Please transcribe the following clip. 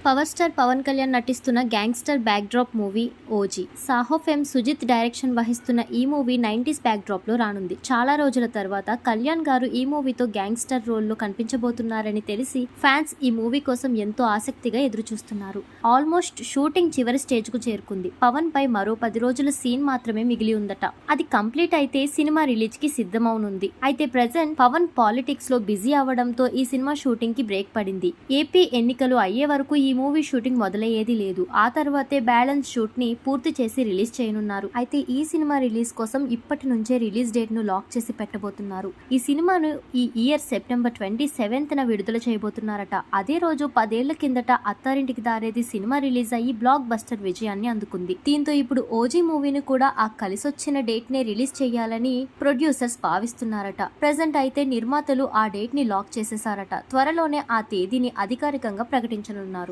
Power star Pawan Kalyan నటిస్తున్న gangster backdrop movie OG. Saaho fame Sujeeth direction వహిస్తున్న ఈ మూవీ 90s బ్యాక్డ్రాప్ లో రానుంది. చాలా రోజుల తర్వాత కళ్యాణ్ గారు ఈ మూవీతో గ్యాంగ్స్టర్ రోల్లో కనిపించబోతున్నారని తెలిసి ఫ్యాన్స్ ఈ మూవీ కోసం ఎంతో ఆసక్తిగా ఎదురుచూస్తున్నారు. ఆల్మోస్ట్ షూటింగ్ చివరి స్టేజ్ కు చేరుకుంది. పవన్ పై మరో 10 రోజుల సీన్ మాత్రమే మిగిలి ఉందట. అది కంప్లీట్ అయితే సినిమా రిలీజ్ కి సిద్ధమవునుంది. అయితే ప్రెజెంట్ పవన్ పాలిటిక్స్ లో బిజీ అవ్వడంతో ఈ సినిమా షూటింగ్ కి బ్రేక్ పడింది. ఏపీ ఎన్నికలు అయ్యే వరకు ఈ మూవీ షూటింగ్ మొదలయ్యేది లేదు. ఆ తర్వాతే బ్యాలెన్స్ షూట్ ని పూర్తి చేసి రిలీజ్ చేయనున్నారు. అయితే ఈ సినిమా రిలీజ్ కోసం ఇప్పటి నుంచే రిలీజ్ డేట్ ను లాక్ చేసి పెట్టబోతున్నారు. ఈ సినిమాను ఈ ఇయర్ సెప్టెంబర్ 27న విడుదల చేయబోతున్నారట. అదే రోజు 10 ఏళ్ల కిందట అత్తారింటికి దారేది సినిమా రిలీజ్ అయ్యి బ్లాక్ బస్టర్ విజయాన్ని అందుకుంది. దీంతో ఇప్పుడు ఓజీ మూవీని కూడా ఆ కలిసొచ్చిన డేట్ నే రిలీజ్ చేయాలని ప్రొడ్యూసర్స్ భావిస్తున్నారట. ప్రెజెంట్ అయితే నిర్మాతలు ఆ డేట్ ని లాక్ చేసేసారట. త్వరలోనే ఆ తేదీని అధికారికంగా ప్రకటించనున్నారు.